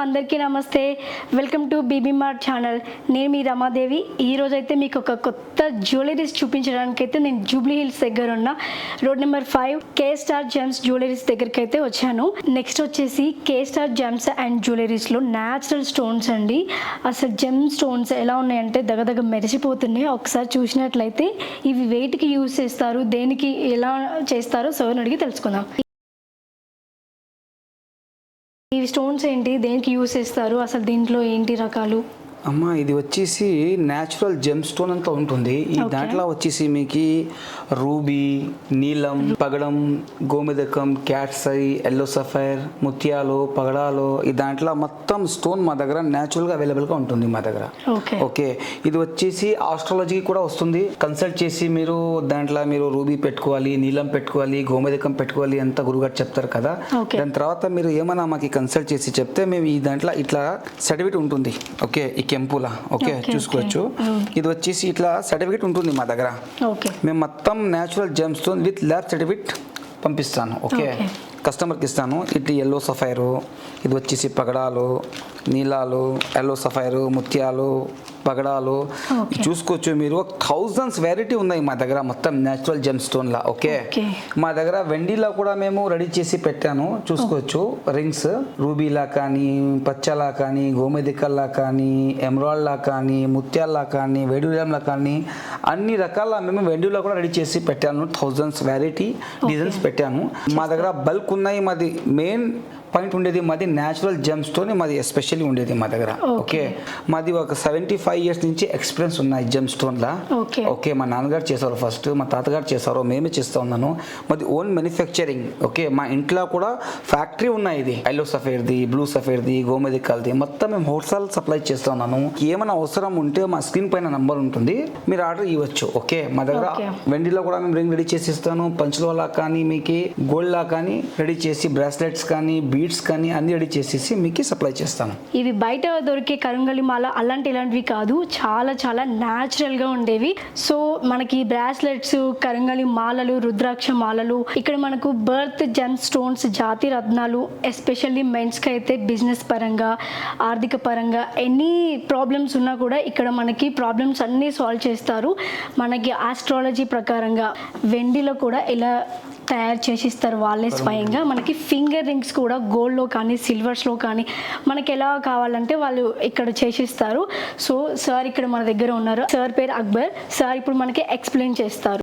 అందరికీ నమస్తే. Welcome to BB mart channel. నేను మీ రమాదేవి. ఈరోజు అయితే మీకు ఒక కొత్త జ్యువెలరీస్ చూపించడానికైతే నేను జూబ్లీ హిల్స్ దగ్గర ఉన్న road number 5 K star gems jewelleries దగ్గరికి అయితే వచ్చాను. నెక్స్ట్ వచ్చేసి కే స్టార్ జెమ్స్ అండ్ జ్యువెలరీస్లో న్యాచురల్ స్టోన్స్ అండి. అసలు జెమ్ స్టోన్స్ ఎలా ఉన్నాయంటే దగదగ మెరిసిపోతున్నాయి. ఒకసారి చూసినట్లయితే ఇవి వెయిట్కి యూజ్ చేస్తారు, దేనికి ఎలా చేస్తారో సార్ని అడిగి తెలుసుకుందాం. ఈ స్టోన్స్ ఏంటి, దేనికి యూస్ చేస్తారు, అసలు దీంట్లో ఏంటి రకాలు? అమ్మ, ఇది వచ్చేసి న్యాచురల్ జెమ్ స్టోన్ అంతా ఉంటుంది. ఈ దాంట్లో వచ్చేసి మీకు రూబీ, నీలం, పగడం, గోమెదకం, క్యాట్స్ ఐ, ఎల్లో సఫైర్, ముత్యాలు, పగడాలు, ఈ దాంట్లో మొత్తం స్టోన్ మా దగ్గర న్యాచురల్గా అవైలబుల్గా ఉంటుంది మా దగ్గర. ఓకే, ఇది వచ్చేసి ఆస్ట్రాలజీకి కూడా వస్తుంది. కన్సల్ట్ చేసి మీరు దాంట్లో మీరు రూబీ పెట్టుకోవాలి, నీలం పెట్టుకోవాలి, గోమెదకం పెట్టుకోవాలి అంతా గురుగారు చెప్తారు కదా. దాని తర్వాత మీరు ఏమైనా మాకు కన్సల్ట్ చేసి చెప్తే మేము ఈ దాంట్లో ఇట్లా సర్టిఫికేట్ ఉంటుంది. ఓకే, కెంపులా ఓకే చూసుకోవచ్చు. ఇది వచ్చేసి ఇట్లా సర్టిఫికేట్ ఉంటుంది మా దగ్గర. మేము మొత్తం natural gem stone with lab certificate పంపిస్తాను. ఓకే, కస్టమర్కి ఇస్తాను. ఇటు ఎల్లో సఫైరు, ఇది వచ్చేసి పగడాలు, నీలాలు, ఎల్లో సఫైరు, ముత్యాలు, పగడాలు చూసుకోవచ్చు. మీరు 1000s వెరైటీ ఉన్నాయి మా దగ్గర మొత్తం న్యాచురల్ జెమ్ స్టోన్లా. ఓకే, మా దగ్గర వెండిలా కూడా మేము రెడీ చేసి పెట్టాను. చూసుకోవచ్చు. రింగ్స్ రూబీలా కానీ, పచ్చలా కానీ, గోమెదికల్లా కానీ, ఎమరాల్డ్లా కానీ, ముత్యాల్లా కానీ, వేడులంలా కానీ అన్ని రకాల మేము వెండిలో కూడా రెడీ చేసి పెట్టాను. 1000s వెరైటీ డిజైన్స్ పెట్టాను. మా దగ్గర బల్క్ ఉన్నాయి. మాది మెయిన్ పాయింట్ ఉండేది మాది న్యాచురల్ జెమ్ స్టోన్, మాది ఎస్పెషల్లీ ఉండేది మా దగ్గర. ఓకే, మాది ఒక 75 years నుంచి ఎక్స్పీరియన్స్ ఉన్నాయి జెమ్ స్టోన్లా. ఓకే, మా నాన్నగారు చేశారు ఫస్ట్, మా తాతగారు చేశారు, మేమే చేస్తూ ఉన్నాను. మాది ఓన్ మ్యానుఫ్యాక్చరింగ్. ఓకే, మా ఇంట్లో కూడా ఫ్యాక్టరీ ఉన్నాయి. ఇది ఎల్లో సఫేర్ది, బ్లూ సఫేర్ది, గోమెదికల్ది మొత్తం మేము హోల్సేల్ సప్లై చేస్తూ ఉన్నాను. ఏమైనా అవసరం ఉంటే మా స్క్రీన్ పైన నంబర్ ఉంటుంది, మీరు ఆర్డర్ ఇవ్వచ్చు. ఓకే, మా దగ్గర వెండిలో కూడా మేము రింగ్ రెడీ చేసి ఇస్తాను. పంచులోలా కానీ, మీకు గోల్డ్ లా కానీ రెడీ చేసి, బ్రాస్లెట్స్ కానీ, బీడ్స్ కానీ అన్ని రెడీ చేసేసి మీకు సప్లై చేస్తాను. ఇవి బయట దొరికే కరంగలి మాల ఇలాంటివి కాదు, చాలా చాలా న్యాచురల్ గా ఉండేవి. సో మనకి బ్రాస్లెట్స్, కరంగలి మాలలు, రుద్రాక్ష మాలలు, ఇక్కడ మనకు బర్త్ జెమ్ స్టోన్స్, జాతి రత్నాలు, ఎస్పెషల్లీ మెన్స్ కి అయితే బిజినెస్ పరంగా, ఆర్థిక పరంగా ఎనీ ప్రాబ్లమ్స్ ఉన్నా కూడా ఇక్కడ మనకి ప్రాబ్లమ్స్ అన్నీ సాల్వ్ చేస్తారు. మనకి ఆస్ట్రాలజీ ప్రకారంగా వెండిలో కూడా ఇలా తయారు చేసిస్తారు వాళ్ళే స్వయంగా. మనకి ఫింగర్ రింగ్స్ కూడా గోల్డ్లో కానీ, సిల్వర్స్లో కానీ మనకి ఎలా కావాలంటే వాళ్ళు ఇక్కడ చేసిస్తారు. సో సార్ ఇక్కడ మన దగ్గర ఉన్నారు. సార్ పేరు అక్బర్. సార్ ఇప్పుడు మనకి ఎక్స్ప్లెయిన్ చేస్తారు.